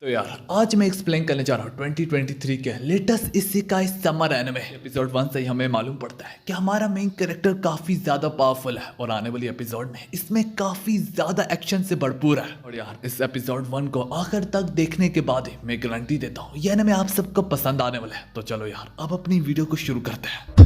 तो यार आज मैं एक्सप्लेन करने जा रहा हूँ 2023 के latest isekai summer anime episode 1 से ही हमें मालूम पड़ता है कि हमारा मेन कैरेक्टर काफी ज्यादा पावरफुल है और आने वाली एपिसोड में इसमें काफी ज्यादा एक्शन से भरपूर है। और यार इस एपिसोड 1 को आखिर तक देखने के बाद ही मैं गारंटी देता हूँ ये एनिमे आप सबको पसंद आने वाला है। तो चलो यार अब अपनी वीडियो को शुरू करते हैं।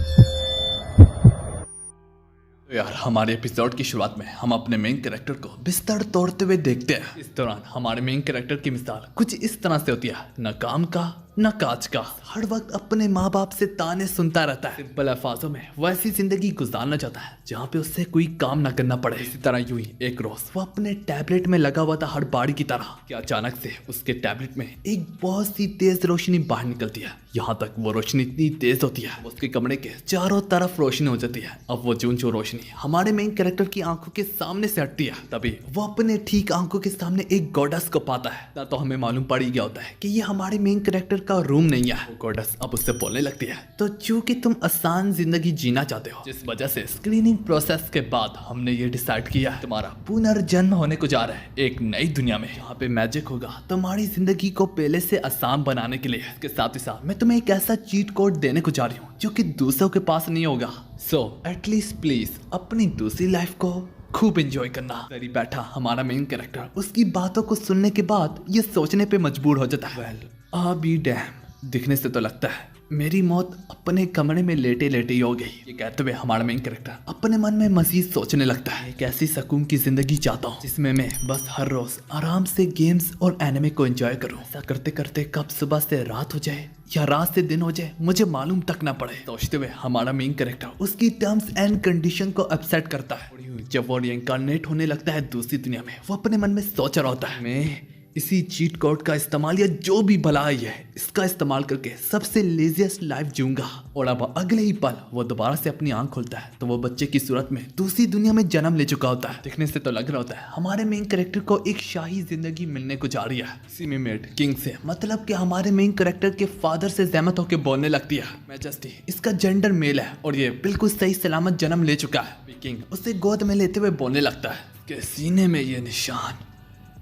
तो यार हमारे एपिसोड की शुरुआत में हम अपने मेन कैरेक्टर को बिस्तर तोड़ते हुए देखते हैं। इस दौरान हमारे मेन कैरेक्टर की मिसाल कुछ इस तरह से होती है, न काम का न काज का, हर वक्त अपने माँ बाप से ताने सुनता रहता है। सिंपल अल्फाजों में वैसी जिंदगी गुजारना चाहता है जहाँ पे उससे कोई काम न करना पड़े। इसी तरह यूं ही एक रोज वो अपने टैबलेट में लगा हुआ था हर बाड़ी की तरह कि अचानक से उसके टैबलेट में एक बहुत सी तेज रोशनी बाहर निकलती है। यहाँ तक वो रोशनी इतनी तेज होती है उसके कमरे के चारों तरफ रोशनी हो जाती है। अब वो जो रोशनी हमारे मेन कैरेक्टर की आंखों के सामने से हटती है तभी वो अपने ठीक आंखों के सामने एक गॉडेस को पाता है। ना तो हमें मालूम पड़ ही गया होता है कि ये हमारे मेन कैरेक्टर का रूम नहीं है। वो गॉडेस अब उससे बोलने लगती है, तो चूंकि तुम आसान जिंदगी जीना चाहते हो जिस वजह से स्क्रीनिंग प्रोसेस के बाद हमने ये डिसाइड किया है तुम्हारा पुनर्जन्म होने को जा रहा है एक नई दुनिया में। यहाँ पे मैजिक होगा तुम्हारी जिंदगी को पहले से आसान बनाने के लिए। इसके साथ ही साथ मैं तुम्हें एक ऐसा चीट कोड देने को जा रही हूँ जो कि दूसरों के पास नहीं होगा। सो एटलीस्ट प्लीज अपनी दूसरी लाइफ को खूब एंजॉय करना। वेरी बैठा हमारा मेन कैरेक्टर उसकी बातों को सुनने के बाद ये सोचने पे मजबूर हो जाता है, वेल बी डैम, दिखने से तो लगता है मेरी मौत अपने कमरे में लेटे लेटे ही हो गई। ये कहते हुए हमारा मेन कैरेक्टर अपने मन में मजीद सोचने लगता है एक ऐसी सुकून की जिंदगी चाहता हूँ जिसमें मैं बस हर रोज आराम से गेम्स और एनिमे को एंजॉय करूँ। ऐसा करते करते कब सुबह से रात हो जाए या रात से दिन हो जाए मुझे मालूम तक ना पड़े। सोचते हुए हमारा मेन कैरेक्टर उसकी टर्म्स एंड कंडीशन को अपसेट करता है। जब वो रिइंकार्नेट होने लगता है दूसरी दुनिया में वो अपने मन में सोच रहा होता है मैं इसी चीट कोड का इस्तेमाल या जो भी भलाई है इसका इस्तेमाल करके सबसे लेजिएस्ट लाइफ जीऊंगा। और अब अगले ही पल वो दोबारा से अपनी आंख खोलता है तो वो बच्चे की सूरत में दूसरी दुनिया में जन्म ले चुका होता है। दिखने से तो लग रहा होता है हमारे मेन कैरेक्टर को एक शाही जिंदगी मिलने को जा रही है। इसी मेड किंग से मतलब कि हमारे मेन कैरेक्टर के फादर से जहमत होकर बोलने लगती है, मैजेस्टी इसका जेंडर मेल है और ये बिल्कुल सही सलामत जन्म ले चुका है। किंग उसे गोद में लेते हुए बोलने लगता है कि सीने में ये निशान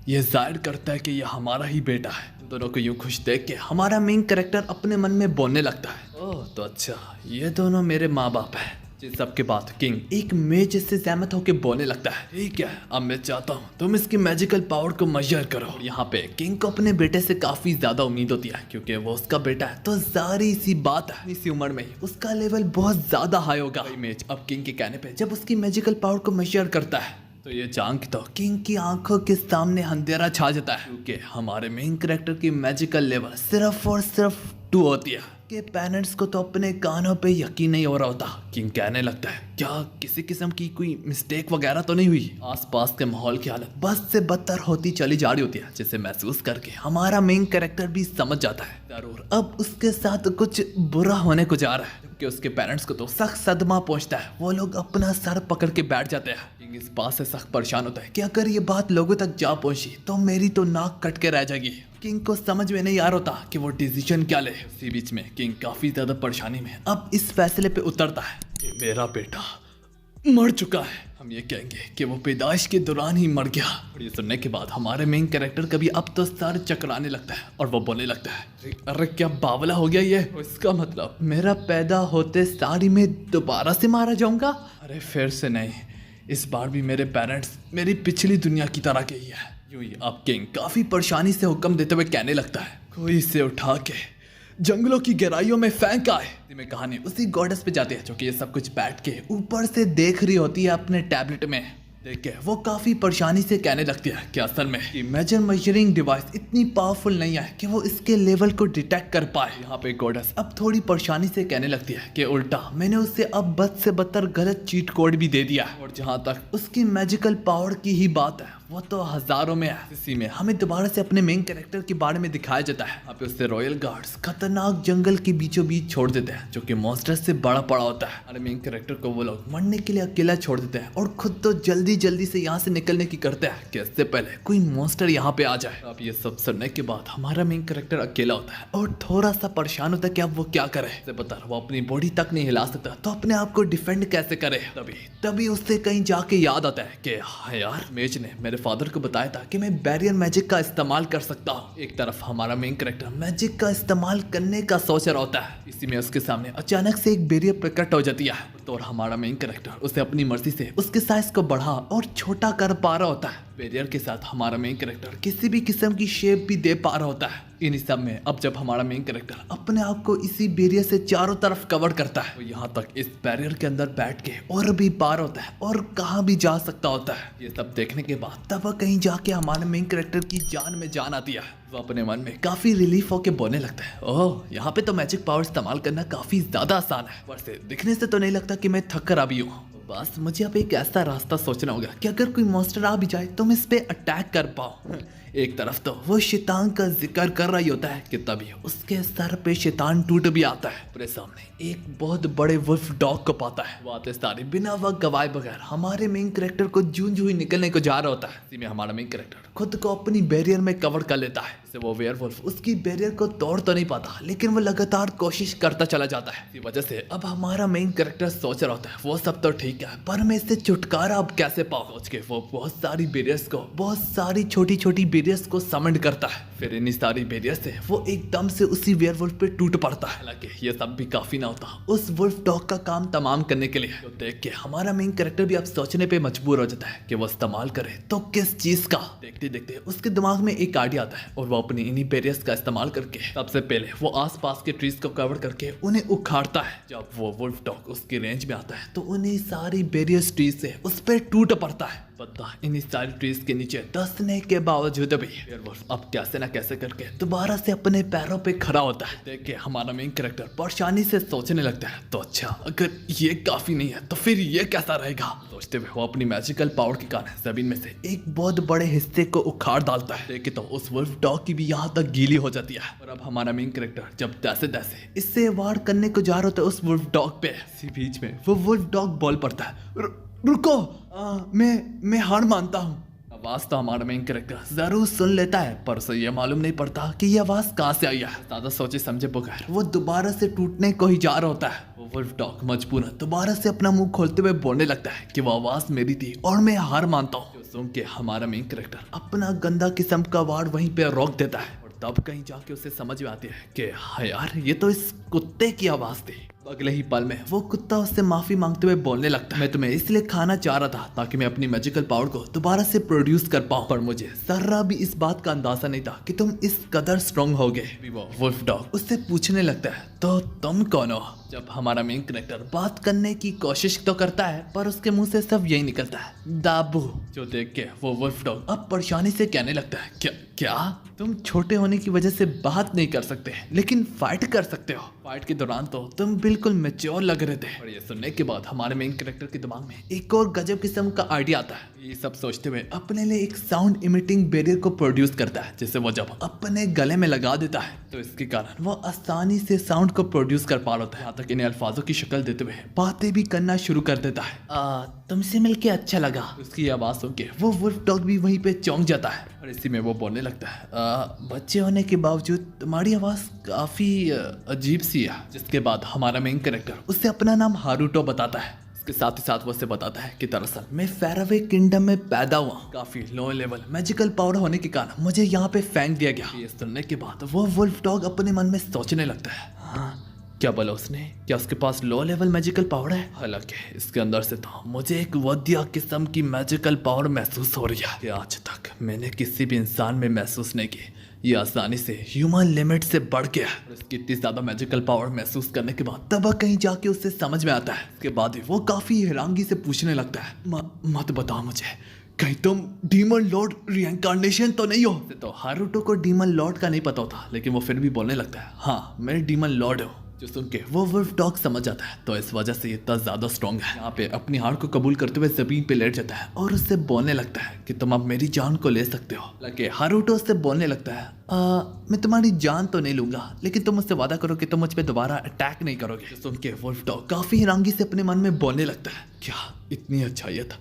ये जाहिर करता है कि ये हमारा ही बेटा है। दोनों को यूं खुश देख के हमारा मेन कैरेक्टर अपने मन में बोलने लगता है, ओह तो अच्छा ये दोनों मेरे माँ बाप हैं। जिस सब के बाद किंग एक मेज से सहमत होकर बोलने लगता है, ठीक है अब मैं चाहता हूँ तुम इसकी मैजिकल पावर को मेजर करो। यहाँ पे किंग को अपने बेटे से काफी ज्यादा उम्मीद होती है क्योंकि वो उसका बेटा है तो जारी सी बात है इसी उम्र में ही उसका लेवल बहुत ज्यादा हाई होगा। इमेज अब किंग के कहने पे जब उसकी मैजिकल पावर को मेजर करता है तो ये जांग तो किंग की आंखों के सामने अंधेरा छा जाता है क्योंकि हमारे मेन कैरेक्टर की मैजिकल लेवल सिर्फ और सिर्फ 2 होती है। के पेरेंट्स को तो अपने कानों पे यकीन नहीं हो रहा होता। किंग कहने लगता है क्या किसी किस्म की कोई मिस्टेक वगैरह तो नहीं हुई। आसपास के माहौल की हालत बस से बदतर होती चली जा रही होती है जिसे महसूस करके हमारा मेन कैरेक्टर भी समझ जाता है जरूर अब उसके साथ कुछ बुरा होने को जा रहा है। जबकि उसके पेरेंट्स को तो सख्त सदमा पहुंचता है, वो लोग अपना सर पकड़ के बैठ जाते हैं। किंग इस बात से सख्त परेशान होता है कि अगर ये बात लोगों तक जा पहुंची तो मेरी तो नाक कट के रह जाएगी। किंग को समझ में नहीं आ रहा होता कि वो डिसीजन क्या ले। इसी बीच में किंग काफी ज्यादा परेशानी में अब इस फैसले पे उतरता है कि मेरा बेटा मर चुका है। हम ये कहेंगे कि वो पैदाइश के दौरान ही मर गया। और ये सुनने के बाद हमारे मेन कैरेक्टर का भी अब तो सर चकराने लगता है और वो बोलने लगता है, अरे क्या बावला हो गया ये। इसका मतलब मेरा पैदा होते सारी में दोबारा से मारा जाऊंगा। अरे फिर से नहीं, इस बार भी मेरे पेरेंट्स मेरी पिछली दुनिया की तरह के ही है। यूं ही अब किंग काफी परेशानी से हुक्म देते हुए कहने लगता है, कोई इसे उठा के जंगलों की गहराइयों में फेंक आए। में कहानी उसी गॉडेस पे जाती है जो कि ये सब कुछ बैठ के ऊपर से देख रही होती है अपने टैबलेट में। देख के वो काफी परेशानी से कहने लगती है कि असल में इमेजर मेजरिंग डिवाइस इतनी पावरफुल नहीं है कि वो इसके लेवल को डिटेक्ट कर पाए। यहाँ पे गॉडेस अब थोड़ी परेशानी से कहने लगती है कि उल्टा मैंने उसे अब बद से बदतर गलत चीट कोड भी दे दिया और जहाँ तक उसकी मैजिकल पावर की ही बात है वो तो हजारों में है। इसी में हमें दोबारा से अपने मेन कैरेक्टर के बारे में दिखाया जाता है। यहाँ पे उससे रॉयल गार्ड्स खतरनाक जंगल के बीचों बीच छोड़ देते हैं जो कि मॉन्स्टर से बड़ा पड़ा होता है। हमारे मेन कैरेक्टर को वो लोग मरने के लिए अकेला छोड़ देते हैं और खुद तो जल्दी से यहाँ से निकलने की करते हैं कि इससे पहले कोई मॉन्स्टर यहाँ पे आ जाए। अब ये सब सुनने के बाद हमारा मेन कैरेक्टर अकेला होता है और थोड़ा सा परेशान होता है कि अब वो क्या करे। बता वो अपनी बॉडी तक नहीं हिला सकता तो अपने आप को डिफेंड कैसे करे। तभी उससे कहीं जाके याद आता है कि हाँ यार मेज ने मेरे फादर को बताया था कि मैं बैरियर मैजिक का इस्तेमाल कर सकता हूँ। एक तरफ हमारा मेन कैरेक्टर मैजिक का इस्तेमाल करने का सोच रहा होता है, इसी में उसके सामने अचानक से एक बैरियर प्रकट हो जाती है तो हमारा मेन कैरेक्टर उसे अपनी मर्जी से उसके साइज को बढ़ा और छोटा कर पा रहा होता है। बैरियर के साथ हमारा मेन कैरेक्टर किसी भी किस्म की शेप भी दे पा रहा होता है। इन सब में अब जब हमारा मेन कैरेक्टर अपने आप को इसी बैरियर से चारों तरफ कवर करता है तो यहाँ तक इस बैरियर के अंदर बैठ के और भी पार होता है और कहाँ भी जा सकता होता है। ये सब देखने के बाद तब वह कहीं जाके हमारे मेन कैरेक्टर की जान में जान आती है। वो अपने मन में काफी रिलीफ होके बोलने लगता है, ओह यहाँ पे तो मैजिक पावर इस्तेमाल करना काफी ज्यादा आसान है, वैसे दिखने से तो नहीं लगता कि मैं थक कर अभी हूँ। बस मुझे अब एक ऐसा रास्ता सोचना होगा कि अगर कोई मॉन्स्टर आ भी जाए तो मैं इस पे अटैक कर पाऊँ। एक तरफ तो वो शैतान का जिक्र कर रही होता है कि तभी उसके सर पे शैतान टूट भी आता है। अपने सामने एक बहुत बड़े वुल्फ डॉग को पाता है। वो आते सारे बिना वक्त गवाए बगैर हमारे मेन कैरेक्टर को जूं जूं ही निकलने को जा रहा होता है। इसी में हमारा मेन कैरेक्टर खुद को अपनी बैरियर में कवर कर लेता है। वो वेयरवुल्फ उसकी बैरियर को तोड़ तो नहीं पाता लेकिन वो लगातार कोशिश करता चला जाता है। इसी वजह से अब हमारा मेन कैरेक्टर सोच रहा होता है वो सब तो ठीक है पर मैं इससे छुटकारा अब कैसे पाऊं। सोच के वो बहुत सारी बैरियर्स को बहुत सारी छोटी छोटी बैरियर्स को समंड करता है। फिर इन्हीं सारी बैरियर से वो एकदम से उसी वेयरवुल्फ पे टूट पड़ता है। हालांकि ये सब भी काफी ना होता उस वुल्फ डॉग का काम तमाम करने के लिए। तो देख के हमारा मेन कैरेक्टर भी अब सोचने पे मजबूर हो जाता है कि वो इस्तेमाल करे तो किस चीज का। देखते देखते उसके दिमाग में एक आइडिया आता है और वो अपनी इन्हीं बैरियर्स का इस्तेमाल करके सबसे पहले वो आसपास के ट्रीज को कवर करके उन्हें उखाड़ता है। जब वो वुल्फ डॉग उसकी रेंज में आता है तो उन्हीं सारी बैरियर्स ट्रीज से उस पर टूट पड़ता है। पता इन सारी ट्रीज के नीचे दसने के बावजूद भी वेयरवुल्फ अब कैसे ना कैसे करके दोबारा से अपने पैरों पे खड़ा होता है। देख के हमारा मेन कैरेक्टर परेशानी से सोचने लगता है तो अच्छा अगर ये काफी नहीं है तो फिर ये कैसा रहेगा। सोचते हुए वो अपनी मैजिकल पावर के कारण जमीन में से एक बहुत बड़े हिस्से को उखाड़ डालता है। देखे तो उस वुल्फ डॉग की भी यहाँ तक गीली हो जाती है। और अब हमारा मेन कैरेक्टर जब तैसे तैसे इससे वार करने को जा रहा होता है उस वुल्फ डॉग पे, इसी बीच में वो वुल्फ डॉग बोल पड़ता है, रुको मैं हार मानता हूँ। आवाज तो हमारा मेन कैरेक्टर जरूर सुन लेता है पर उसे ये मालूम नहीं पड़ता कि ये आवाज कहाँ से आई है। ज्यादा सोचे समझे बगैर वो दोबारा से टूटने को ही जा रहा होता है। वो वुल्फ डॉग मजबूरन दोबारा से अपना मुंह खोलते हुए बोलने लगता है कि वो आवाज मेरी थी और मैं हार मानता हूँ। सुन के हमारा मेन कैरेक्टर अपना गंदा किस्म का वार वहीं पे रोक देता है और तब कहीं जाके उसे समझ में आती है कि हाँ यार ये तो इस कुत्ते की आवाज थी। अगले ही पल में वो कुत्ता उससे माफी मांगते हुए बोलने लगता है, मैं तुम्हें इसलिए खाना चाह रहा था ताकि मैं अपनी मैजिकल पावर को दोबारा से प्रोड्यूस कर पाऊं, पर मुझे जरा भी इस बात का अंदाजा नहीं था कि तुम इस कदर स्ट्रॉन्ग होगे। वो वुल्फ डॉग उससे पूछने लगता है तो तुम कौन हो। जब हमारा मेन कैरेक्टर बात करने की कोशिश तो करता है पर उसके मुंह से सब यही निकलता है, दाबू। जो देख के वो वुल्फ डॉग अब परेशानी से कहने लगता है, क्या तुम छोटे होने की वजह से बात नहीं कर सकते लेकिन फाइट कर सकते हो। फाइट के दौरान तो तुम बिल्कुल मैच्योर लग रहे थे। और ये सुनने के बाद हमारे मेन कैरेक्टर के दिमाग में एक और गजब किस्म का आइडिया आता है। ये सब सोचते हुए अपने लिए एक साउंड इमिटिंग बैरियर को प्रोड्यूस करता है जिसे वो जब अपने गले में लगा देता है तो इसके कारण वो आसानी से साउंड को प्रोड्यूस कर पा रहा है। यहाँ तक इन्हें अल्फाजों की शक्ल देते हुए बातें भी करना शुरू कर देता है। तुमसे मिलके अच्छा लगा। उसकी आवाज सुन के वो वुल्फ डॉग भी वहीं पे चौंक जाता है और इसी में वो बोलने लगता है, बच्चे होने के बावजूद तुम्हारी आवाज काफी अजीब सी है। जिसके बाद हमारा मेन कैरेक्टर उससे अपना नाम हारूटो बताता है। इसके साथ ही साथ वो उससे बताता है कि दरअसल मैं फेरावे किंगडम में पैदा हुआ, काफी लो लेवल मैजिकल पावर होने के कारण मुझे यहाँ पे फेंक दिया गया। ये सुनने के बाद वो वुल्फ डॉग अपने मन में सोचने लगता है, हाँ क्या बोला उसने, क्या उसके पास लो लेवल मैजिकल पावर है। हालांकि इसके अंदर से तो मुझे एक वधिया किस्म की मैजिकल पावर महसूस हो रही है कि आज तक मैंने किसी भी इंसान में महसूस नहीं की। ये आसानी से ह्यूमन लिमिट से बढ़ गया। उसकी इतनी ज्यादा मैजिकल पावर महसूस करने के बाद तब कहीं जाके उससे समझ में आता है। इसके बाद ही वो काफी हैरानगी से पूछने लगता है, मत बताओ मुझे, कहीं तुम डीमन लॉर्ड रिइंकार्नेशन तो नहीं हो। तो हारूटो को डीमन लॉर्ड का नहीं पता होता लेकिन वो फिर भी बोलने लगता है, हाँ मैं डीमन लॉर्ड हूँ। जो सुन के वो वुल्फ डॉग समझ जाता है तो इस वजह से इतना ज्यादा स्ट्रॉन्ग है। यहाँ पे अपनी हार को कबूल करते हुए जमीन पे लेट जाता है और उससे बोलने लगता है कि तुम अब मेरी जान को ले सकते हो। लगे हारूटो उससे बोलने लगता है, मैं तुम्हारी जान तो नहीं लूंगा लेकिन तुम मुझसे वादा करो कि तुम मुझ पे दोबारा अटैक नहीं करोगे। सुन के वुल्फ डॉग काफी हैरानगी से अपने मन में बोलने लगता है, क्या इतनी अच्छाइयत,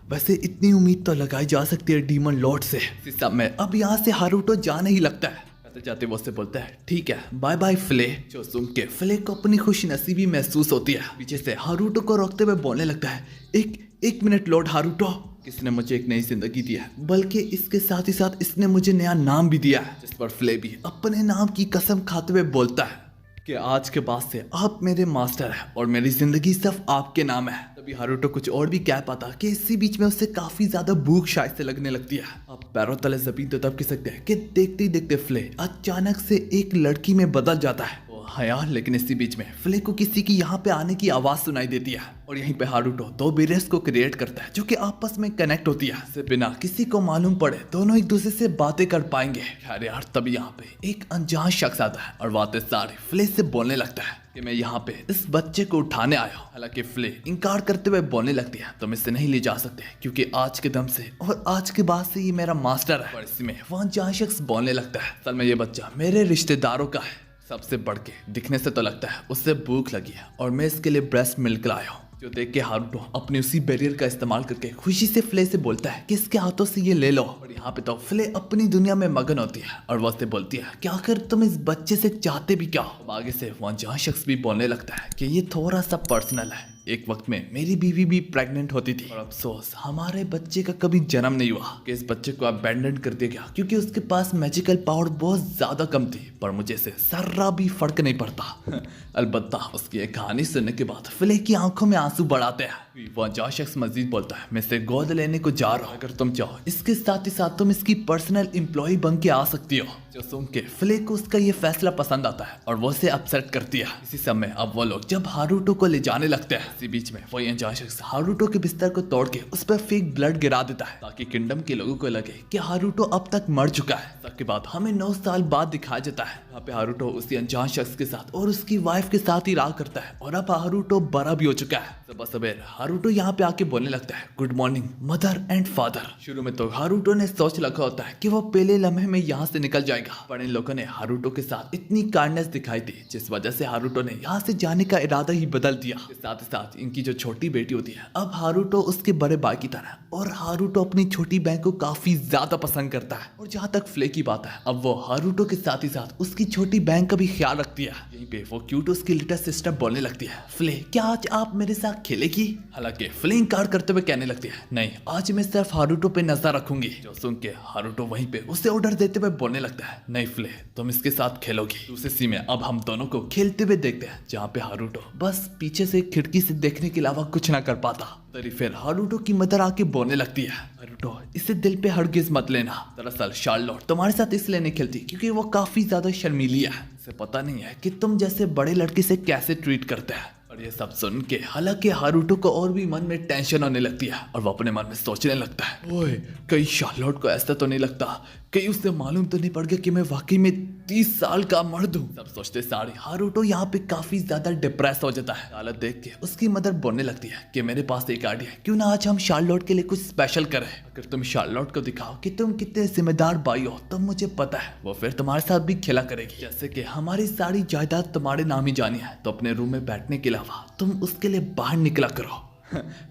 वैसे इतनी उम्मीद तो लगाई जा सकती है डीमन लॉर्ड से। इस समय अब यहाँ से हारूटो जाने ही लगता है। जाते वो उससे बोलता है, ठीक है बाय बाय फ्ले। जो सुन के फ्ले को अपनी खुशनसीबी महसूस होती है। पीछे से हारूटो को रोकते हुए बोलने लगता है, एक मिनट लॉर्ड हारूटो, इसने मुझे एक नई जिंदगी दी है, बल्कि इसके साथ ही साथ इसने मुझे नया नाम भी दिया है, जिस पर फ्ले भी अपने नाम की कसम खाते हुए बोलता है कि आज के बाद से आप मेरे मास्टर हैं और मेरी जिंदगी सिर्फ आपके नाम है। तभी हारुतो कुछ और भी कह पाता कि इसी बीच में उससे काफी ज्यादा भूख शायद से लगने लगती है। आप पैरों तले जमीन तो तब कह सकते हैं कि देखते ही देखते फ्ले अचानक से एक लड़की में बदल जाता है। हाँ यार, लेकिन इसी बीच में फ्ले को किसी की यहाँ पे आने की आवाज सुनाई देती है और यहीं पे हारुतो दो बैरियर्स को क्रिएट करता है जो कि आपस में कनेक्ट होती है। इससे बिना किसी को मालूम पड़े दोनों एक दूसरे से बातें कर पाएंगे। यार तभी यहाँ पे एक अनजान शख्स आता है और बातें सारी फ्ले से बोलने लगता है कि मैं यहाँ पे इस बच्चे को उठाने आया हूँ। हालांकि फ्ले इनकार करते हुए बोलने लगती है तुम इससे नहीं ले जा सकते क्योंकि आज के दम से और आज के बाद से ये मेरा मास्टर है। और इसमें वो अनजान शख्स बोलने लगता है असल में ये बच्चा मेरे रिश्तेदारों का है, सबसे बढ़ के दिखने से तो लगता है उससे भूख लगी है और मैं इसके लिए ब्रेस्ट मिल्क लाया हूँ। जो देख के हारुतो अपने उसी बैरियर का इस्तेमाल करके खुशी से फ्ले से बोलता है कि इसके हाथों से ये ले लो। और यहाँ पे तो फ्ले अपनी दुनिया में मगन होती है और वो उससे बोलती है कि आखिर तुम इस बच्चे से चाहते भी क्या हो। आगे से वहाँ जहाँ शख्स भी बोलने लगता है कि ये थोड़ा सा पर्सनल है, एक वक्त में मेरी बीवी भी प्रेग्नेंट होती थी और अफसोस हमारे बच्चे का कभी जन्म नहीं हुआ कि इस बच्चे को अबैंडन कर दिया गया क्योंकि उसके पास मैजिकल पावर बहुत ज्यादा कम थी, पर मुझे इसे जरा भी फर्क नहीं पड़ता। अलबत्ता उसकी एक कहानी सुनने के बाद फ्ले की आंखों में आंसू बढ़ाते हैं। वह जो शख्स मजीद बोलता है मैं इसे गोद लेने को जा रहा हूँ, अगर तुम चाहो इसके साथ ही साथ तुम इसकी पर्सनल एम्प्लॉय बन के आ सकती हो। जो सुन के फ्ले को उसका ये फैसला पसंद आता है और वो उसे अपसेट करती है। इसी समय अब वो लोग जब हारुतो को ले जाने लगते हैं, इसी बीच में वो अनजान शख्स हारुतो के बिस्तर को तोड़ के उस पर फेक ब्लड गिरा देता है ताकि किंगडम के लोगों को लगे कि हारुतो अब तक मर चुका है। सबके बाद हमें 9 साल बाद दिखाया जाता है यहाँ पे हारुतो उसी अनजान शख्स के साथ और उसकी वाइफ के साथ ही रहा करता है और अब हारुतो बड़ा भी हो चुका है। सुबह सवेर हारुतो यहाँ पे आके बोलने लगता है good morning mother and father. शुरू में तो हारुतो ने सोच रखा होता है कि वो पहले लम्हे में यहाँ से निकल जाएगा, पर इन लोगों ने हारुतो के साथ इतनी काइंडनेस दिखाई थी जिस वजह से हारुतो ने यहाँ से जाने का इरादा ही बदल दिया। साथ ही साथ इनकी जो छोटी बेटी होती है अब हारुतो उसके बड़े भाई की तरह, और हारुतो अपनी छोटी बहन को काफी ज्यादा पसंद करता है। और जहाँ तक फ्ले की बात है अब वो हारुतो के साथ ही साथ उसकी छोटी बहन का भी ख्याल रखती है। यहीं पे वो क्यूट उसकी लिटिल सिस्टर बोलने लगती है फ्ले क्या आज आप मेरे साथ खेलेगी। हालांकि फ्ले इनकार करते हुए कहने लगती है नहीं आज मैं सिर्फ हारुतो पे नजर रखूंगी। जो सुन के हारुतो वहीं पे उसे ऑर्डर देते हुए बोलने लगता है नहीं फ्ले तुम इसके साथ खेलोगी। दूसरे सीन में अब हम दोनों को खेलते हुए देखते हैं जहाँ पे हारुतो बस पीछे से खिड़की से देखने के अलावा कुछ ना कर पाता। तभी फिर हारुतो की मदर आके बोलने लगती है हारुतो इसे दिल पे हरगिज मत लेना, दरअसल शार्लोट तुम्हारे साथ इसलिए नहीं खेलती क्योंकि वो काफी ज्यादा शर्मीली है, इसे पता नहीं है कि तुम जैसे बड़े लड़के से कैसे ट्रीट करते हैं। और ये सब सुन के हालांकि हारुतो को और भी मन में टेंशन होने लगती है और वो अपने मन में सोचने लगता है ओए कहीं शार्लोट को ऐसा तो नहीं लगता, कहीं उससे मालूम तो नहीं पड़ गया कि मैं वाकई में 30 साल का मर्द हूँ। सब सोचते सारे हारुतो यहाँ पे काफी ज्यादा डिप्रेस हो जाता है। हालत देख के उसकी मदर बोलने लगती है कि मेरे पास एक आइडिया है, क्यों ना आज हम शार्लोट के लिए कुछ स्पेशल करें। अगर तुम शार्लोट को दिखाओ कि तुम कितने जिम्मेदार भाई हो तो मुझे पता है वो फिर तुम्हारे साथ भी खेला करेगी। जैसे कि हमारी सारी जायदाद तुम्हारे नाम ही जानी है तो अपने रूम में बैठने के अलावा तुम उसके लिए बाहर निकला करो।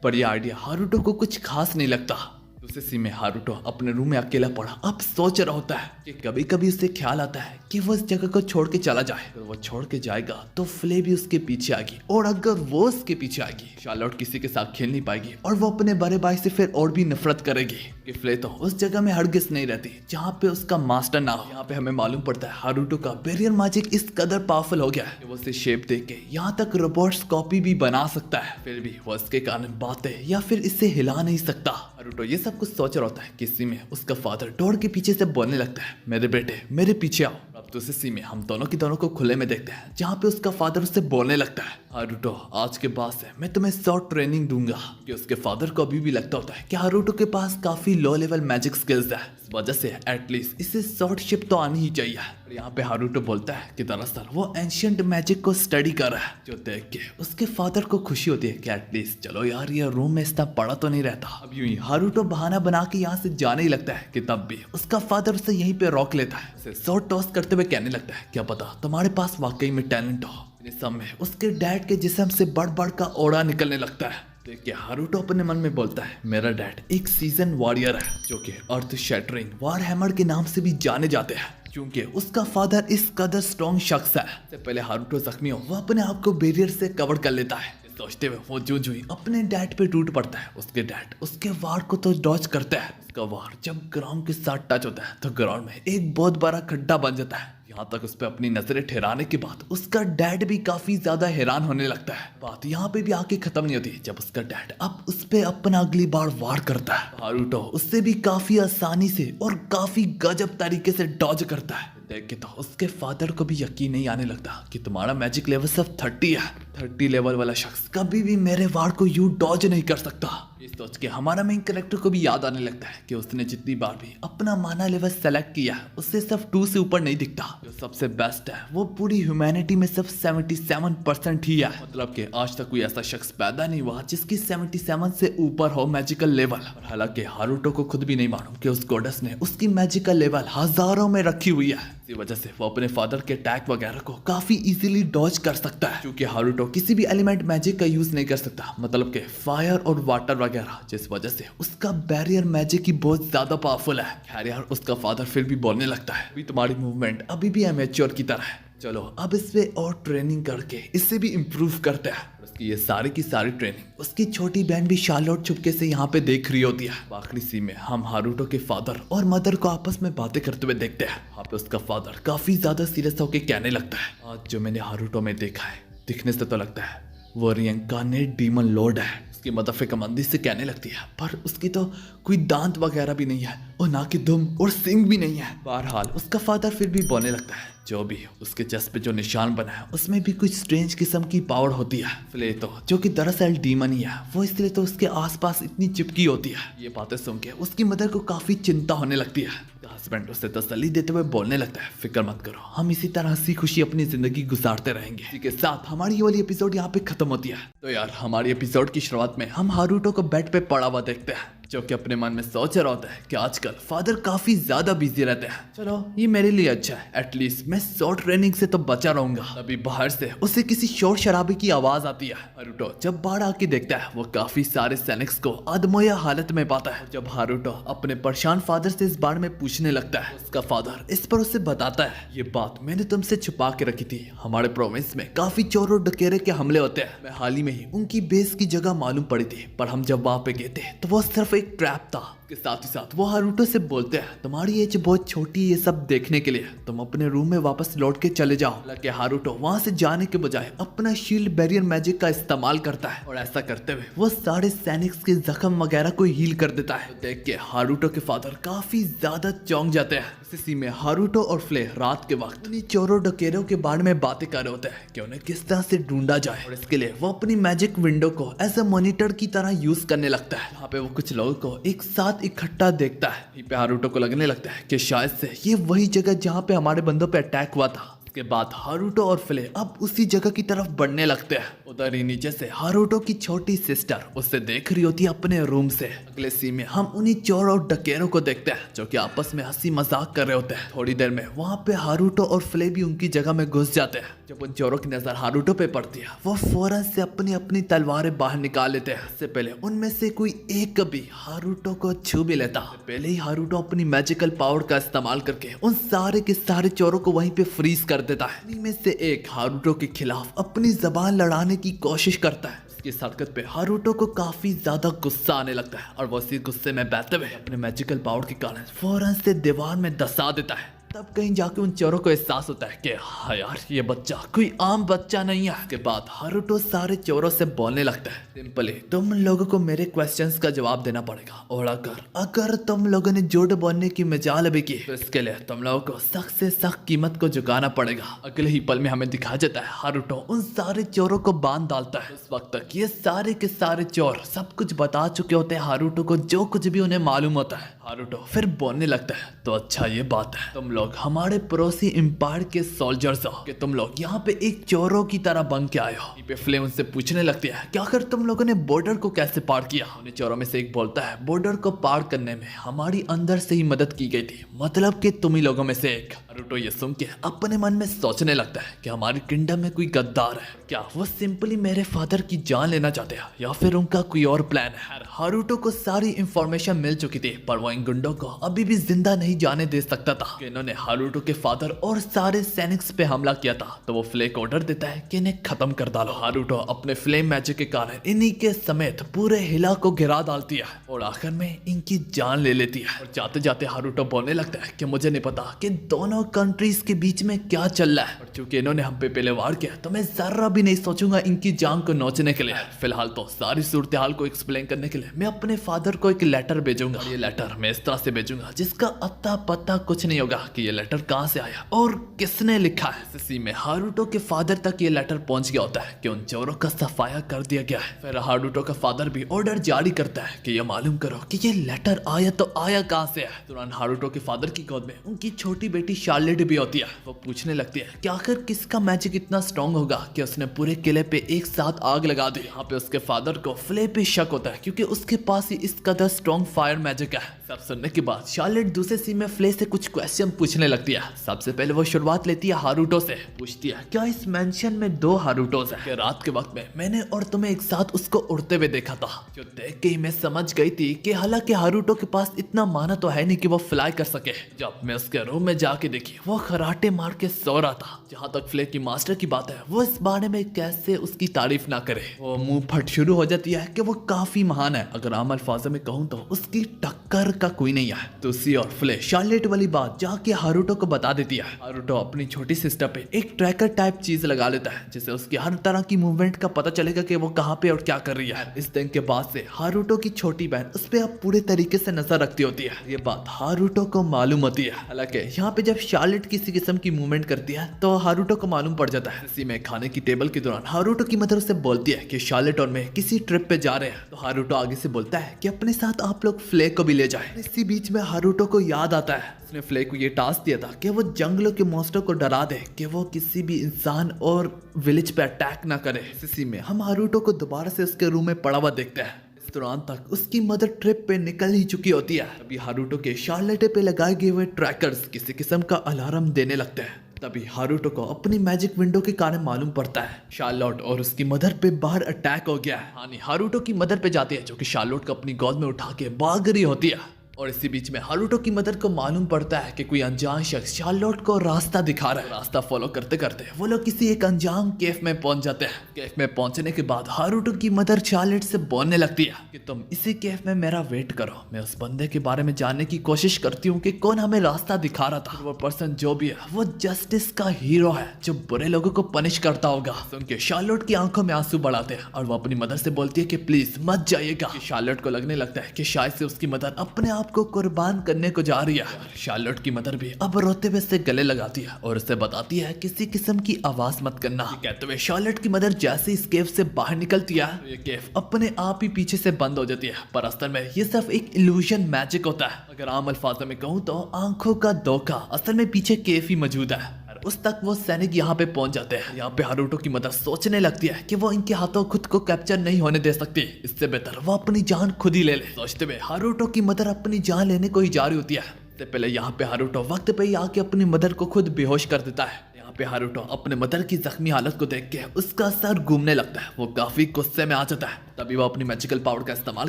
पर यह आइडिया हारुतो को कुछ खास नहीं लगता। दूसरे सीन में हारुतो अपने रूम में अकेला पड़ा अब सोच रहा होता है कि कभी कभी उसे ख्याल आता है कि वो इस जगह को छोड़ के चला जाए। अगर वो छोड़ के जाएगा तो फ्ले भी उसके पीछे आएगी, और अगर वो उसके पीछे आएगी शार्लोट किसी के साथ खेल नहीं पाएगी और वो अपने बड़े भाई से फिर और भी नफरत करेगी कि फ्ले तो उस जगह में हरगिज नहीं रहती जहाँ पे उसका मास्टर ना हो। यहाँ पे हमें मालूम पड़ता है हारुतो का बैरियर मैजिक इस कदर पावरफुल हो गया है कि वो उसे शेप दे के यहाँ तक रोबोट्स कॉपी भी बना सकता है, फिर भी वो इसके कारण बातें या फिर इससे हिला नहीं सकता। हारुतो ये सब कुछ सोच रहा होता है कि इसी में उसका फादर डोर के पीछे से बोलने लगता है मेरे बेटे मेरे पीछे आओ। अब दूसरे सीन में हम दोनों की दोनों को खुले में देखते हैं जहाँ पे उसका फादर उससे बोलने लगता है हारुतो आज के बाद से मैं तुम्हें शॉर्ट ट्रेनिंग दूंगा। कि उसके फादर को अभी भी लगता होता है कि हारुतो के पास काफी लो लेवल मैजिक स्किल्स है, इस वजह से एटलीस्ट इसे शॉर्ट शिप तो आनी ही चाहिए। और यहाँ पे हारुतो बोलता है कि दरअसल वो एंशिएंट मैजिक को स्टडी कर रहा है, जो देख के उसके फादर को खुशी होती है कि एटलीस्ट चलो यार ये रूम में इतना पड़ा तो नहीं रहता। अब यूं ही हारुतो बहाना बना के यहाँ से जाने ही लगता है कि तब भी उसका फादर उसे यहीं पे रोक लेता है, उसे शॉर्ट टॉस करते हुए कहने लगता है क्या पता तुम्हारे पास वाकई में टैलेंट हो। इस समय उसके डैड के जिस्म से बढ़ बढ़ का ओड़ा निकलने लगता है। देखिए हारुतो अपने मन में बोलता है मेरा डैड एक सीजन वॉरियर है जो कि अर्थ शैटरिंग वॉरहैमर के नाम से भी जाने जाते हैं, क्योंकि उसका फादर इस कदर स्ट्रॉन्ग शख्स है। इससे पहले हारुतो जख्मी हो वो अपने आप को बैरियर से कवर कर लेता है। सोचते हुए वो जूझ हुई अपने डैड पे टूट पड़ता है। उसके डैड उसके वार को तो डॉज करता है। उसका वार जब ग्राउंड के साथ टच होता है तो ग्राउंड में एक बहुत बड़ा खड्डा बन जाता है। यहाँ तक उस पर अपनी नजरें ठहराने के बाद उसका डैड भी काफी ज्यादा हैरान होने लगता है। बात यहाँ पे भी आके खत्म नहीं होती जब उसका डैड अब उस पे अपना अगली बार वार करता है। हारुतो उससे भी काफी आसानी से और काफी गजब तरीके से डॉज करता है। देख के तो उसके फादर को भी यकीन नहीं आने लगता कि तुम्हारा मैजिक लेवल सिर्फ 30 है। 30 लेवल वाला शख्स कभी भी मेरे वार को यूं डॉज नहीं कर सकता। ये सोच के हमारा मेन कैरेक्टर को भी याद आने लगता है कि उसने जितनी बार भी अपना माना लेवल सेलेक्ट किया है उससे सिर्फ 2 से ऊपर नहीं दिखता। जो सबसे बेस्ट है वो पूरी ह्यूमैनिटी में सिर्फ 77% ही है। मतलब कि आज तक कोई ऐसा शख्स पैदा नहीं हुआ जिसकी 77 से ऊपर हो मैजिकल लेवल। हालांकि हारुतो को खुद भी नहीं मालूम कि उस गॉडेस ने उसकी मैजिकल लेवल हजारों में रखी हुई है। इसी वजह से वो अपने फादर के अटैक वगैरह को काफी इजीली डॉज कर सकता है, क्योंकि हारुतो किसी भी एलिमेंट मैजिक का यूज नहीं कर सकता, मतलब कि फायर और वाटर वगैरह, जिस वजह से उसका बैरियर मैजिक ही बहुत ज्यादा पावरफुल है। खैर यार, उसका फादर फिर भी बोलने लगता है, अभी तुम्हारी मूवमेंट अभी भी एमेच्योर की तरह है, चलो अब इस पे और ट्रेनिंग करके इससे भी इम्प्रूव करते हैं। उसकी ये सारी की सारी ट्रेनिंग उसकी छोटी बहन भी शार्लोट चुपके से यहाँ पे देख रही होती है। आखिरी सीन में हम हारुतो के फादर और मदर को आपस में बातें करते हुए देखते हैं। वहाँ पे उसका फादर काफी ज्यादा सीरियस होकर कहने लगता है, आज जो मैंने हारुतो में देखा है, दिखने से तो लगता है वो रियंकार्नेट डीमन लॉर्ड है। उसकी मदर फिक्रमंदी से कहने लगती है, पर उसकी तो कोई दांत वगैरह भी नहीं है और ना कि दुम और सिंग भी नहीं है। बहरहाल उसका फादर फिर भी बोलने लगता है, जो भी उसके चेस्ट पे जो निशान बना है उसमें भी कुछ स्ट्रेंज किस्म की पावर होती है। फ्ले तो जो कि दरअसल डीमन ही है, वो इसलिए तो उसके आसपास इतनी चिपकी होती है। ये बातें सुन के उसकी मदर को काफी चिंता होने लगती है। हस्बैंड उसे तसल्ली देते हुए बोलने लगता है, फिक्र मत करो, हम इसी तरह हंसी खुशी अपनी जिंदगी गुजारते रहेंगे। इसी के साथ हमारी ये वाली एपिसोड यहाँ पे खत्म होती है। तो यार, हमारी एपिसोड की शुरुआत में हम हारुतो को बेड पे पड़ा हुआ देखते हैं, जो कि अपने मन में सोच रहा होता है कि आजकल फादर काफी ज्यादा बिजी रहते हैं। चलो ये मेरे लिए अच्छा है, एटलीस्ट मैं शॉर्ट ट्रेनिंग से तो बचा रहूंगा। अभी बाहर से उसे किसी शोर शराबे की आवाज आती है। हारुतो जब बाहर आके देखता है, वो काफी सारे सैनिक्स को अधमोया हालत में पाता है। जब हारुतो अपने परेशान फादर से इस बारे में पूछने लगता है, उसका फादर इस पर उसे बताता है, ये बात मैंने तुमसे छुपा के रखी थी, हमारे प्रोविंस में काफी चोर और डकेरे के हमले होते हैं। मैं हाल ही में ही उनकी बेस की जगह मालूम पड़ी थी, पर हम जब वहां पे गए थे तो वो सिर्फ एक ट्रैप था। के साथ ही साथ वो हारुतो से बोलते हैं, तुम्हारी एज बहुत छोटी है ये सब देखने के लिए, तुम अपने रूम में वापस लौट के चले जाओ। हालांकि हारुतो वहां से जाने के बजाय अपना शील्ड बैरियर मैजिक का इस्तेमाल करता है, और ऐसा करते हुए वो सारे सैनिक्स के जख्म वगैरह को हील कर देता है। तो देख के हारुतो के फादर काफी ज्यादा चौंक जाते हैं। इसी में हारुतो और फ्ले रात के वक्त उन्हीं चोरों डकेरों के बारे में बातें कर रहे होते हैं कि उन्हें किस तरह से ढूंढा जाए, और इसके लिए वो अपनी मैजिक विंडो को एज अ मॉनिटर की तरह यूज करने लगता है। यहाँ पे वो कुछ लोगों को एक साथ इकट्ठा देखता है। यहीं पे हारुतो को लगने लगता है कि शायद से ये वही जगह जहाँ पे हमारे बंदों पे अटैक हुआ था। के बाद हारुतो और फ्ले अब उसी जगह की तरफ बढ़ने लगते हैं। उधर ही नीचे से हारुतो की छोटी सिस्टर उससे देख रही होती है अपने रूम से। अगले सीन में हम उन्हीं चोर और डकेरों को देखते हैं जो कि आपस में हंसी मजाक कर रहे होते हैं। थोड़ी देर में वहाँ पे हारुतो और फ्ले भी उनकी जगह में घुस जाते हैं। जब उन चोरों की नजर हारुतो पे पड़ती है, वो फौरन से अपनी अपनी तलवारें बाहर निकाल लेते हैं। इससे पहले उनमें से कोई एक भी हारुतो को छू भी लेता, पहले ही हारुतो अपनी मैजिकल पावर का इस्तेमाल करके उन सारे के सारे चोरों को वहीं पे फ्रीज कर देता है। इनमें से एक हारुतो के खिलाफ अपनी जबान लड़ाने की कोशिश करता है। इसकी हरकत पे हारुतो को काफी ज्यादा गुस्सा आने लगता है, और वो इसी गुस्से में बहते हुए अपने मैजिकल पावर के कारण फौरन से दीवार में धंसा देता है। तब कहीं जाके उन चोरों को एहसास होता है कि हाँ यार, ये बच्चा कोई आम बच्चा नहीं है। इसके बाद हारुतो सारे चोरों से बोलने लगता है, सिंपली तुम लोगों को मेरे क्वेश्चंस का जवाब देना पड़ेगा, और अगर तुम लोगों ने झूठ बोलने की मजाल भी की तो इसके लिए तुम लोगों को सख्त से सख्त कीमत को चुकाना पड़ेगा। अगले ही पल में हमें दिखा जाता है हारुतो उन सारे चोरों को बांध डालता है। उस वक्त तक ये सारे के सारे चोर सब कुछ बता चुके होते हैं हारुतो को, जो कुछ भी उन्हें मालूम होता है। हारुतो फिर बोलने लगता है, तो अच्छा ये बात है, तुम लोग हमारे पड़ोसी एम्पायर के सोल्जर्स हो कि तुम लोग यहाँ पे एक चोरों की तरह बन के आए हो। पे फ्लेम उनसे पूछने लगती है कि आखिर तुम लोगों ने बॉर्डर को कैसे पार किया। उन्हें चोरों में से एक बोलता है, बॉर्डर को पार करने में हमारी अंदर से ही मदद की गई थी, मतलब कि तुम ही लोगों में से एक। हारुतो ये सुन के अपने मन में सोचने लगता है कि हमारी किंगडम में कोई गद्दार है क्या, वो सिंपली मेरे फादर की जान लेना चाहते हैं, या फिर उनका कोई और प्लान है। हारुतो को सारी इंफॉर्मेशन मिल चुकी थी, पर वो इन गुंडों को अभी भी जिंदा नहीं जाने दे सकता था कि इन्होंने हारुतो के फादर और सारे सैनिक्स पे हमला किया था, तो वो फ्ले को ऑर्डर देता है कि इन्हें खत्म कर डालो। हारुतो अपने फ्लेम मैजिक के कारण इन्हीं के समेत पूरे हिला को गिरा डालती है और आखिर में इनकी जान ले लेती है। और जाते जाते हारुतो बोलने लगता है कि मुझे नहीं पता कि दोनों कंट्रीज के बीच में क्या चल रहा है, और चूंकि इन्होंने हम पे पहले वार किया तो मैं जरा भी नहीं सोचूंगा इनकी जान को नोचने के लिए। फिलहाल तो सारी सूरत हाल को एक्सप्लेन करने के लिए मैं अपने फादर को एक लेटर भेजूंगा। ये लेटर मैं इस तरह से भेजूंगा जिसका अता पता कुछ नहीं होगा कि ये लेटर कहां से आया और किसने लिखा है। इसी में हारुतो के फादर तक ये लेटर पहुंच गया होता है कि उन चोरों का सफाया कर दिया गया है। फिर हारुतो का फादर भी ऑर्डर जारी करता है कि ये मालूम करो कि ये लेटर आया तो आया कहां से है। तुरंत हारुतो के फादर की गोद में उनकी छोटी बेटी शार्लेट भी होती है। वो पूछने लगती है कि आखिर किसका मैजिक इतना स्ट्रॉन्ग होगा कि उसने पूरे किले पे एक साथ आग लगा दी। यहाँ पे उसके फादर को फ्ले पे शक होता है क्योंकि उसके पास ही इस कदर स्ट्रॉन्ग फायर मैजिक है। सब सुनने के बाद शार्लेट दूसरे सीन में फ्ले से कुछ क्वेश्चन पूछने लगती है। सबसे पहले वो शुरुआत लेती है हारुतो से, पूछती है क्या इस मेंशन में 2 हारुतोस है? रात के वक्त में मैंने और तुम्हें एक साथ उसको उड़ते हुए देखा था, जो देख के ही मैं समझ गई थी कि हालांकि हारुतो के पास इतना माना तो है नहीं कि वो फ्लाई कर सके। जब मैं उसके रूम में जाके देखी वो खराटे मार के सो रहा था। जहाँ तक फ्ले की मास्टर की बात है, वो इस बारे में कैसे उसकी तारीफ ना करे। वो मुंह फट शुरू हो जाती है कि वो काफी महान है, अगर आम अल्फाजों में कहूँ तो उसकी टक्कर का कोई नहीं है। तो सी और फ्ले शार्लेट वाली बात जाके हारुतो को बता देती है। हारुतो अपनी छोटी सिस्टर पे एक ट्रैकर टाइप चीज लगा लेता है जिससे उसकी हर तरह की मूवमेंट का पता चलेगा कि वो कहाँ पे और क्या कर रही है। इस दिन के बाद से हारुतो की छोटी बहन उस पे अब पूरे तरीके से नजर रखती होती है। ये बात हारुतो को मालूम होती है। हालांकि यहाँ पे जब शार्लेट किसी किस्म की मूवमेंट करती है तो हारुतो को मालूम पड़ जाता है। इसी में खाने की टेबल के दौरान हारुतो की मदर उसे बोलती है कि शार्लेट और मैं किसी ट्रिप पे जा रहे हैं। तो हारुतो आगे से बोलता है कि अपने साथ आप लोग फ्ले को भी ले जाए। इसी बीच में हारुतो को याद आता है उसने फ्ले को ये टास्क दिया था कि वो जंगलों के मॉन्स्टर को डरा दे कि वो किसी भी इंसान और विलेज पे अटैक ना करे। इसी में हम हारुतो को दोबारा से उसके रूम में पड़ा हुआ देखते हैं। इस दौरान तक उसकी मदर ट्रिप पे निकल ही चुकी होती है। अभी हारुतो के शार्लेटे पे लगाए गए हुए ट्रैकर्स किसी किस्म का अलार्म देने लगते हैं। तभी हारुतो को अपनी मैजिक विंडो के कारण मालूम पड़ता है शार्लोट और उसकी मदर पे बाहर अटैक हो गया है। हानि हारुतो की मदर पे जाती है जो कि शार्लोट को अपनी गोद में उठा के भाग रही होती है। और इसी बीच में हारुतो की मदर को मालूम पड़ता है कि कोई अनजान शख्स शार्लोट को रास्ता दिखा रहा है। रास्ता फॉलो करते करते वो लोग किसी एक अनजान केफ में पहुंच जाते हैं। केफ में पहुंचने के बाद हारुतो की मदर शार्लेट से बोलने लगती है कि तुम इसी केफ में मेरा वेट करो, मैं उस बंदे के बारे में जानने की कोशिश करती हूँ कि कौन हमें रास्ता दिखा रहा था। वो पर्सन जो भी है वो जस्टिस का हीरो है जो बुरे लोगों को पनिश करता होगा। सुन के शार्लोट की आंखों में आंसू बढ़ाते हैं और वो अपनी मदर से बोलती है कि प्लीज मत जाइएगा। शार्लोट को लगने लगता है कि शायद से उसकी मदर अपने आप को कुर्बान करने को जा रही है। शार्लोट की मदर भी अब रोते हुए से गले लगाती है और उसे बताती है किसी किस्म की आवाज मत करना। कहते हुए शार्लोट की मदर जैसे इस केव से बाहर निकलती है तो ये केव अपने आप ही पीछे से बंद हो जाती है, पर असल में ये सिर्फ एक इल्यूजन मैजिक होता है। अगर आम अल्फाजों में कहूँ तो आंखों का धोखा, असल में पीछे केव ही मौजूद है। उस तक वो सैनिक यहाँ पे पहुंच जाते हैं। यहाँ पे हारुतो की मदर सोचने लगती है कि वो इनके हाथों खुद को कैप्चर नहीं होने दे सकती, इससे बेहतर वो अपनी जान खुद ही ले ले। सोचते हुए हारुतो की मदर अपनी जान लेने को ही जा रही होती है। इससे पहले यहाँ पे हारुतो वक्त पे ही आके अपनी मदर को खुद बेहोश कर देता है। यहाँ पे हारुतो अपने मदर की जख्मी हालत को देख के उसका सर घूमने लगता है। वो काफी गुस्से में आ जाता है। तभी वो अपनी मैजिकल पावर का इस्तेमाल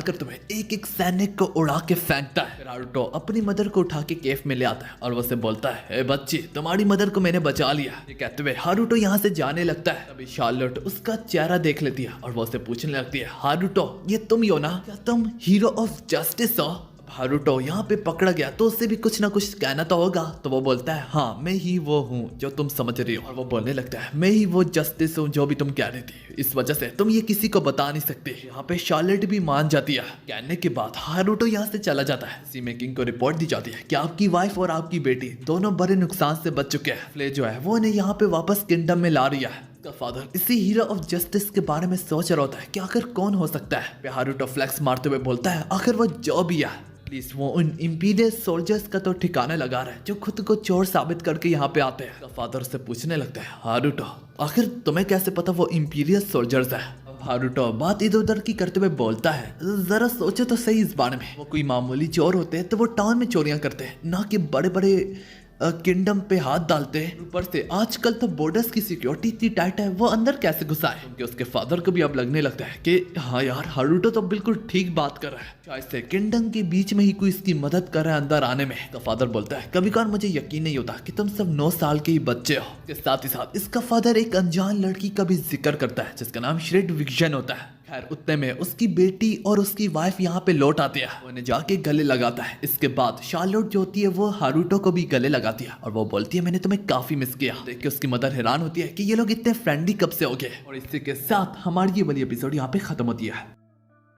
करते हुए एक एक सैनिक को उड़ा के फेंकता है। हारुतो अपनी मदर को उठा के केफ में ले आता है और वो से बोलता है, ए बच्ची, तुम्हारी मदर को मैंने बचा लिया। ये कहते हुए हारुतो यहाँ से जाने लगता है। तभी शार्लोट उसका चेहरा देख लेती है और वो उसे पूछने लगती है, हारुतो ये तुम ही हो ना? क्या तुम हीरो ऑफ जस्टिस हो? हारुतो यहाँ पे पकड़ा गया तो उससे भी कुछ ना कुछ कहना तो होगा। तो वो बोलता है, हाँ मैं ही वो हूँ जो तुम समझ रही हो। और वो बोलने लगता है, मैं ही वो जस्टिस हूँ जो भी तुम कह रही थी, इस वजह से तुम ये किसी को बता नहीं सकते। यहाँ पे शार्लेट भी मान जाती है। कहने के बाद हारुतो यहाँ से चला जाता है। सी मेकिंग को रिपोर्ट दी जाती है कि आपकी वाइफ और आपकी बेटी दोनों बड़े नुकसान से बच चुके हैं। फ्ले जो है वो इन्हें यहाँ पे वापस किंगडम में ला रही है। फादर इसी हीरो ऑफ जस्टिस के बारे में सोच रहा होता है कि आखिर कौन हो सकता है। हारुतो फ्लेक्स मारते हुए बोलता है, आखिर वो जो भी है प्लीज वो उन इंपीरियल सोल्जर्स का तो ठिकाना लगा रहा है जो खुद को चोर साबित करके यहाँ पे आते हैं। फादर से पूछने लगता है, हारुतो आखिर तुम्हें कैसे पता वो इंपीरियल सोल्जर्स है? हारुतो बात इधर उधर की करते हुए बोलता है, जरा सोचो तो सही इस बारे में। वो कोई मामूली चोर होते हैं तो वो टाउन में चोरियां करते हैं, ना कि बड़े बड़े किंगडम पे हाथ डालते हैं। ऊपर से आजकल तो बॉर्डर्स की सिक्योरिटी इतनी टाइट है, वो अंदर कैसे घुसा है? क्योंकि उसके फादर को भी अब लगने लगता है कि हाँ यार, हारुतो तो बिल्कुल ठीक बात कर रहा है, शायद से किंगडम के बीच में ही कोई इसकी मदद कर रहा है अंदर आने में। तो फादर बोलता है कभी कभार मुझे यकीन नहीं होता कि तुम सब 9 साल के ही बच्चे हो। इसके साथ ही साथ इसका फादर एक अनजान लड़की का भी जिक्र करता है जिसका नाम श्रेड विक्शन होता है। खैर उतने में उसकी बेटी और उसकी वाइफ यहाँ पे लौट आती है, उन्हें जाके गले लगाता है। इसके बाद शार्लोट जो होती है वो हारुतो को भी गले लगाती है और वो बोलती है मैंने तुम्हें काफी मिस किया। देख के उसकी मदर हैरान होती है कि ये लोग इतने फ्रेंडली कब से हो गए। और इसी के साथ हमारी ये वाली एपिसोड यहाँ पे खत्म होती है।